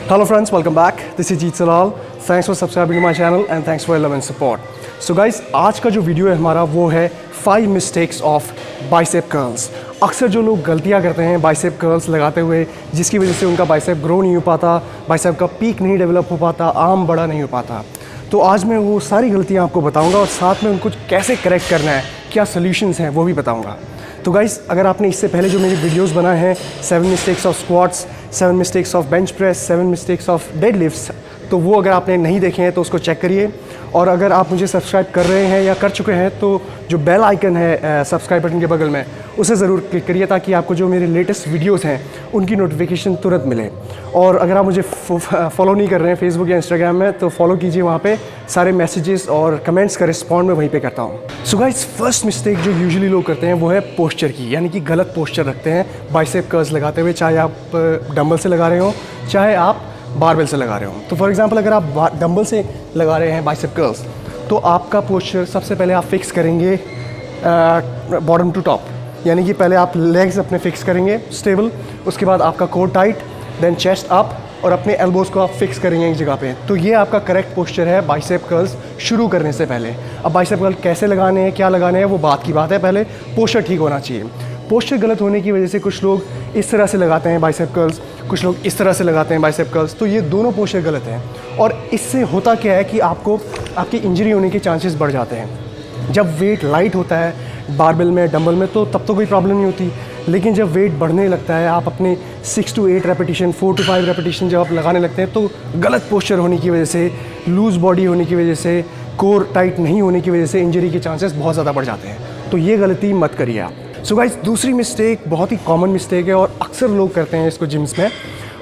Hello friends, welcome back. This is Jeet Salal. Thanks for subscribing to my channel and thanks for your love and support. So guys, आज का जो video है हमारा वो है 5 mistakes of bicep curls. अक्सर जो लोग गलतियां करते हैं बाइसेप कर्ल्स लगाते हुए, जिसकी वजह से उनका बाइसेप ग्रो नहीं हो पाता, बाइसेप का पीक नहीं डेवलप हो पाता, आर्म बड़ा नहीं हो पाता। तो आज मैं वो सारी गलतियां आपको बताऊंगा और साथ में उनको कैसे करेक्ट करना है, क्या सॉल्यूशंस हैं वो भी बताऊंगा। तो गाइस, अगर आपने इससे पहले जो मेरे वीडियोस बनाए हैं 7 mistakes of squats, 7 mistakes of bench press, 7 mistakes of dead lifts, तो वो अगर आपने नहीं देखे हैं तो उसको चेक करिए। और अगर आप मुझे सब्सक्राइब कर रहे हैं या कर चुके हैं तो जो बेल आइकन है सब्सक्राइब बटन के बगल में, उसे ज़रूर क्लिक करिए ताकि आपको जो मेरे लेटेस्ट वीडियोस हैं उनकी नोटिफिकेशन तुरंत मिले। और अगर आप मुझे फॉलो नहीं कर रहे हैं फेसबुक या इंस्टाग्राम में तो फॉलो कीजिए, वहाँ पे सारे मैसेजेस और कमेंट्स का रिस्पॉन्ड मैं वहीं पे करता हूँ। सो गाइस, फर्स्ट मिस्टेक जो यूजुअली लोग करते हैं वो है पोस्चर की, यानी कि गलत पोस्चर रखते हैं बाइसेप कर्ल्स लगाते हुए, चाहे आप डंबल से लगा रहे हो चाहे आप बारबेल से लगा रहे हो। तो फॉर एग्जांपल अगर आप डंबल से लगा रहे हैं बाइसेप कर्ल्स तो आपका पोस्चर सबसे पहले आप फिक्स करेंगे बॉटम टू टॉप, यानी कि पहले आप लेग्स अपने फिक्स करेंगे स्टेबल, उसके बाद आपका core tight, then chest up और अपने एल्बोज़ को आप फिक्स करेंगे एक जगह पे। तो ये आपका करेक्ट पोस्चर है बाइसेप कर्ल्स शुरू करने से पहले। अब बाइसेप कर्ल कैसे लगाने हैं, क्या लगाने हैं, वो बात की बात है, पहले पोस्चर ठीक होना चाहिए। पोस्चर गलत होने की वजह से कुछ लोग इस तरह से लगाते हैं बाइसेप कर्ल्स, कुछ लोग इस तरह से लगाते हैं बाइसेप कर्ल्स, तो ये दोनों पोस्चर गलत हैं। और इससे होता क्या है कि आपकी इंजरी होने के चांसेस बढ़ जाते हैं। जब वेट लाइट होता है बारबेल में, डंबल में, तो तब तो कोई प्रॉब्लम नहीं होती, लेकिन जब वेट बढ़ने लगता है, आप अपने 6 to 8 रेपिटेशन, 4 to 5 रेपिटेशन जब आप लगाने लगते हैं तो गलत पोस्चर होने की वजह से, लूज़ बॉडी होने की वजह से, कोर टाइट नहीं होने की वजह से इंजरी के चांसेस बहुत ज़्यादा बढ़ जाते हैं। तो ये गलती मत करिए आप। सो गाइस, दूसरी मिस्टेक बहुत ही कॉमन मिस्टेक है और अक्सर लोग करते हैं इसको जिम्स में,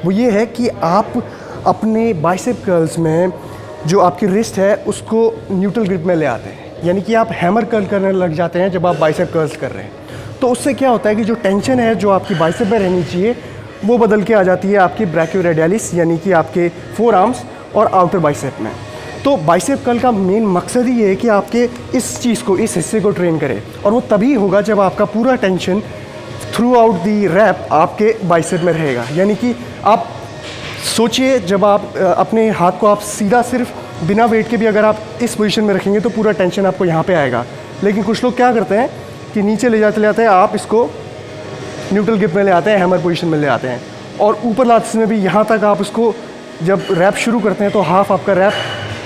वो ये है कि आप अपने बाइसेप कर्ल्स में जो आपकी रिस्ट है उसको न्यूट्रल ग्रिप में ले आते हैं, यानी कि आप हैमर कर्ल करने लग जाते हैं जब आप बाइसेप कर्ल्स कर रहे हैं। तो उससे क्या होता है कि जो टेंशन है जो आपकी बाइसेप में रहनी चाहिए वो बदल के आ जाती है आपकी ब्रैकियोरेडियलिस, यानी कि आपके फोर आर्म्स और आउटर बाइसेप में। तो बाइसेप कर्ल का मेन मकसद ही है कि आपके इस चीज़ को, इस हिस्से को ट्रेन करे, और वो तभी होगा जब आपका पूरा tension throughout the rep आपके बाइसेप में रहेगा। यानी कि आप सोचिए, जब आप अपने हाथ को आप सीधा सिर्फ बिना वेट के भी अगर आप इस पोजीशन में रखेंगे तो पूरा टेंशन आपको यहाँ पे आएगा। लेकिन कुछ लोग क्या करते हैं कि नीचे ले जाते हैं, आप इसको न्यूट्रल ग्रिप में ले आते हैं, हैमर पोजीशन में ले आते हैं, और ऊपर लास्ट में भी यहाँ तक आप उसको जब रैप शुरू करते हैं तो हाफ आपका रैप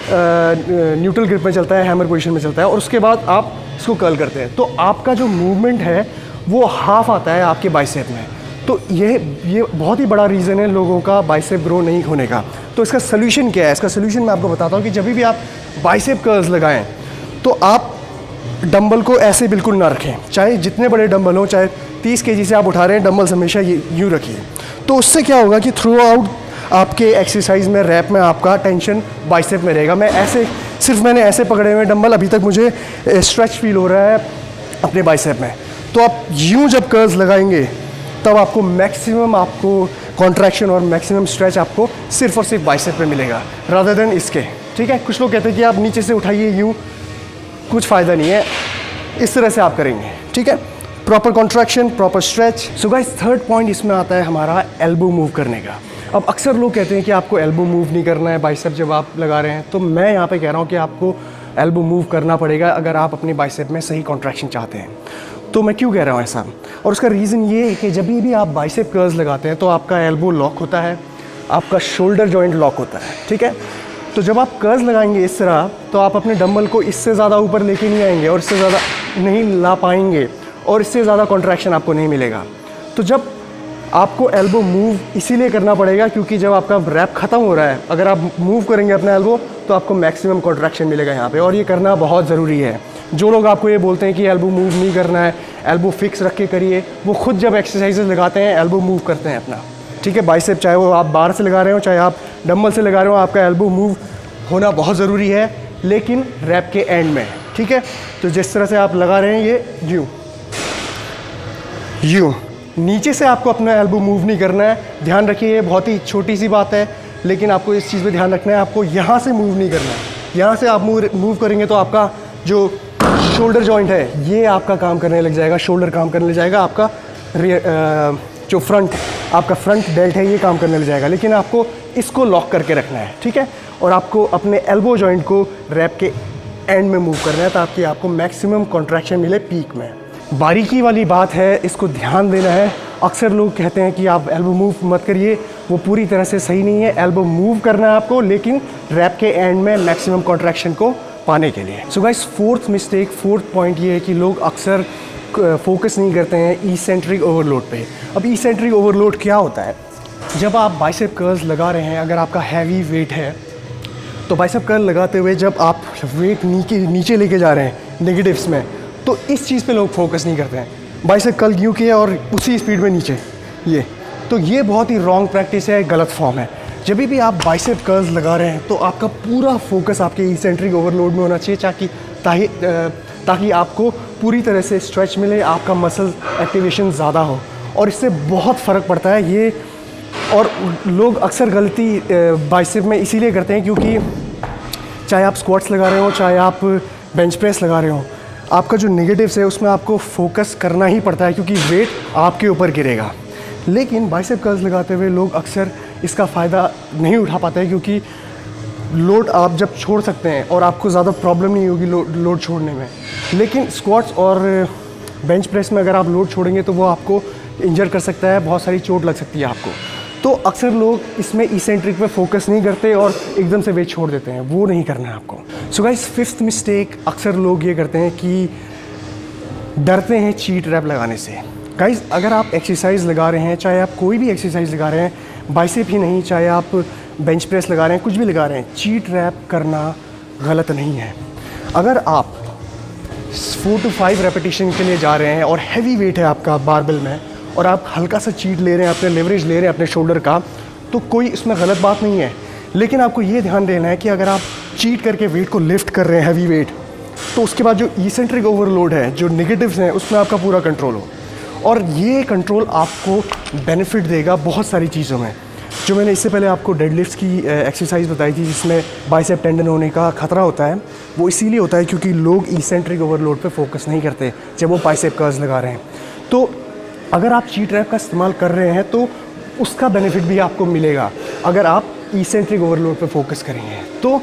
न्यूट्रल ग्रिप में चलता है, हैमर पोजीशन में चलता है, और उसके बाद आप इसको कर्ल करते हैं। तो आपका जो मूवमेंट है वो हाफ आता है आपके बाइसेप में। तो ये बहुत ही बड़ा रीज़न है लोगों का बाइसेप ग्रो नहीं होने का। तो इसका सलूशन क्या है? इसका सलूशन मैं आपको बताता हूँ कि जब भी आप बाइसेप कर्ल्स लगाएं तो आप डंबल को ऐसे बिल्कुल ना रखें, चाहे जितने बड़े डंबल हो, चाहे 30 kg से आप उठा रहे हैं, डंबल्स हमेशा यूँ रखिए। तो उससे क्या होगा कि थ्रू आउट आपके एक्सरसाइज में, रैप में आपका टेंशन बाइसेप में रहेगा। मैंने ऐसे पकड़े हुए डंबल, अभी तक मुझे स्ट्रेच फील हो रहा है अपने बाइसेप में। तो आप यूँ जब कर्ल्स लगाएंगे तब आपको मैक्सिमम कॉन्ट्रैक्शन और मैक्सिमम स्ट्रेच आपको सिर्फ और सिर्फ बाइसेप में मिलेगा रादर देन इसके। ठीक है, कुछ लोग कहते हैं कि आप नीचे से उठाइए यूँ, कुछ फ़ायदा नहीं है, इस तरह से आप करेंगे। ठीक है, proper contraction, proper stretch. So guys, third point इसमें आता है हमारा एल्बो मूव करने का। अब अक्सर लोग कहते हैं कि आपको एल्बो मूव नहीं करना है बाइसेप जब आप लगा रहे हैं, तो मैं यहाँ पे कह रहा हूँ कि आपको एल्बो मूव करना पड़ेगा अगर आप अपने बाइसेप में सही कॉन्ट्रैक्शन चाहते हैं। तो मैं क्यों कह रहा हूँ ऐसा? और उसका रीज़न ये है कि जब भी आप बाइसेप कर्ल्स लगाते हैं तो आपका एल्बो लॉक होता है, आपका शोल्डर जॉइंट लॉक होता है। ठीक है, तो जब आप कर्ल्स लगाएंगे इस तरह तो आप अपने डंबल को इससे ज़्यादा ऊपर लेके नहीं आएंगे और इससे ज़्यादा नहीं ला पाएंगे और इससे ज़्यादा कॉन्ट्रैक्शन आपको नहीं मिलेगा। तो जब आपको एल्बो मूव इसीलिए करना पड़ेगा क्योंकि जब आपका रैप ख़त्म हो रहा है, अगर आप मूव करेंगे अपना एल्बो तो आपको मैक्सिमम कॉन्ट्रैक्शन मिलेगा यहाँ पे, और ये करना बहुत ज़रूरी है। जो लोग आपको ये बोलते हैं कि एल्बो मूव नहीं करना है, एल्बो फिक्स रख के करिए, वो खुद जब एक्सरसाइजेज लगाते हैं एल्बो मूव करते हैं अपना। ठीक है, बाइसेप चाहे वो आप बार से लगा रहे हो चाहे आप डंबल से लगा रहे हो, आपका एल्बो मूव होना बहुत ज़रूरी है, लेकिन रैप के एंड में। ठीक है, तो जिस तरह से आप लगा रहे हैं ये यूँ नीचे से आपको अपना एल्बो मूव नहीं करना है। ध्यान रखिए, ये बहुत ही छोटी सी बात है, लेकिन आपको इस चीज़ पे ध्यान रखना है, आपको यहाँ से मूव नहीं करना है। यहाँ से आप मूव करेंगे तो आपका जो शोल्डर जॉइंट है ये आपका काम करने लग जाएगा, शोल्डर काम करने लग जाएगा, आपका जो आपका फ्रंट डेल्ट है ये काम करने लग जाएगा। लेकिन आपको इसको लॉक करके रखना है, ठीक है। और आपको अपने एल्बो जॉइंट को रैप के एंड में मूव करना है ताकि आपको मैक्सिमम कॉन्ट्रैक्शन मिले पीक में। बारीकी वाली बात है, इसको ध्यान देना है। अक्सर लोग कहते हैं कि आप एल्बो मूव मत करिए, वो पूरी तरह से सही नहीं है। एल्बो मूव करना है आपको, लेकिन रैप के एंड में मैक्सिमम कॉन्ट्रैक्शन को पाने के लिए। सो गाइस, फोर्थ पॉइंट ये है कि लोग अक्सर फोकस नहीं करते हैं इसेंट्रिक ओवरलोड पे। अब इसेंट्रिक ओवरलोड क्या होता है? जब आप बाइसेप कर्ल्स लगा रहे हैं, अगर आपका हैवी वेट है तो बाइसेप कर्ल लगाते हुए जब आप वेट नीचे लेके जा रहे हैं नेगेटिव्स में, तो इस चीज़ पे लोग फोकस नहीं करते हैं। बाइसेप कर्ल यूँ किया और उसी स्पीड में नीचे, ये बहुत ही रॉन्ग प्रैक्टिस है, गलत फॉर्म है। जब भी आप बाइसेप कर्ल्स लगा रहे हैं तो आपका पूरा फोकस आपके इसेंट्रिक ओवरलोड में होना चाहिए ताकि आपको पूरी तरह से स्ट्रेच मिले, आपका मसल एक्टिवेशन ज़्यादा हो, और इससे बहुत फ़र्क पड़ता है ये। और लोग अक्सर गलती बाइसेप में इसीलिए करते हैं क्योंकि चाहे आप स्क्वाट्स लगा रहे हो, चाहे आप बेंच प्रेस लगा रहे हो, आपका जो नेगेटिव्स है उसमें आपको फोकस करना ही पड़ता है क्योंकि वेट आपके ऊपर गिरेगा। लेकिन बाइसेप कर्ल्स लगाते हुए लोग अक्सर इसका फ़ायदा नहीं उठा पाते हैं क्योंकि लोड आप जब छोड़ सकते हैं और आपको ज़्यादा प्रॉब्लम नहीं होगी लोड छोड़ने में। लेकिन स्क्वाट्स और बेंच प्रेस में अगर आप लोड छोड़ेंगे तो वो आपको इंजर कर सकता है, बहुत सारी चोट लग सकती है आपको। तो अक्सर लोग इसमें इसेंट्रिक पे फोकस नहीं करते और एकदम से वेट छोड़ देते हैं, वो नहीं करना है आपको। सो गाइस, फिफ्थ मिस्टेक अक्सर लोग ये करते हैं कि डरते हैं चीट रैप लगाने से। गाइस, अगर आप एक्सरसाइज लगा रहे हैं, चाहे आप कोई भी एक्सरसाइज लगा रहे हैं, बाइसेप ही नहीं, चाहे आप बेंच प्रेस लगा रहे हैं, कुछ भी लगा रहे हैं, चीट रैप करना गलत नहीं है। अगर आप 4 to 5 रेपिटेशन के लिए जा रहे हैं और हैवी वेट है आपका बारबेल में और आप हल्का सा चीट ले रहे हैं, अपने लेवरेज ले रहे हैं अपने शोल्डर का, तो कोई इसमें गलत बात नहीं है। लेकिन आपको ये ध्यान देना है कि अगर आप चीट करके वेट को लिफ्ट कर रहे हैं, हैवी वेट, तो उसके बाद जो इसेंट्रिक ओवरलोड है, जो नेगेटिव्स हैं, उसमें आपका पूरा कंट्रोल हो। और ये कंट्रोल आपको बेनिफिट देगा बहुत सारी चीज़ों में। जो मैंने इससे पहले आपको डेडलिफ्ट्स की एक्सरसाइज बताई थी जिसमें बाइसेप टेंडन होने का खतरा होता है, वो इसीलिए होता है क्योंकि लोग इसेंट्रिक ओवरलोड पे फोकस नहीं करते जब वो बाइसेप कर्ल्स लगा रहे हैं। तो अगर आप चीट रैप का इस्तेमाल कर रहे हैं तो उसका बेनिफिट भी आपको मिलेगा अगर आप इसेंट्रिक ओवरलोड पे फोकस करेंगे। तो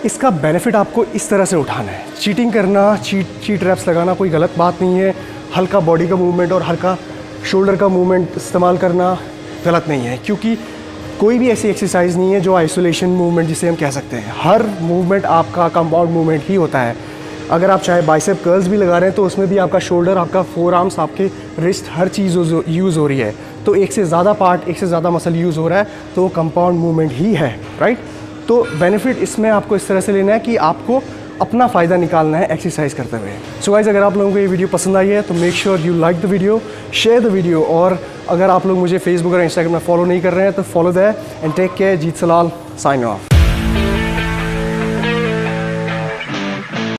इसका बेनिफिट आपको इस तरह से उठाना है। चीटिंग करना, चीट रैप्स लगाना कोई गलत बात नहीं है। हल्का बॉडी का मूवमेंट और हल्का शोल्डर का मूवमेंट इस्तेमाल करना गलत नहीं है, क्योंकि कोई भी ऐसी एक्सरसाइज नहीं है जो आइसोलेशन मूवमेंट जिसे हम कह सकते हैं। हर मूवमेंट आपका कंपाउंड मूवमेंट ही होता है। अगर आप चाहे बाइसेप कर्ल्स भी लगा रहे हैं तो उसमें भी आपका शोल्डर, आपका फोर आर्म्स, आपके रिस्ट, हर चीज़ यूज़ हो रही है। तो एक से ज़्यादा पार्ट, एक से ज़्यादा मसल यूज़ हो रहा है, तो वो कंपाउंड मूवमेंट ही है, राइट। तो बेनिफिट इसमें आपको इस तरह से लेना है कि आपको अपना फ़ायदा निकालना है एक्सरसाइज करते हुए। सो गाइस, अगर आप लोगों को ये वीडियो पसंद आई है तो make sure you like the video, share the video, और अगर आप लोग मुझे फेसबुक और इंस्टाग्राम में फॉलो नहीं कर रहे हैं तो follow that and take care. Jeet Salal, sign of.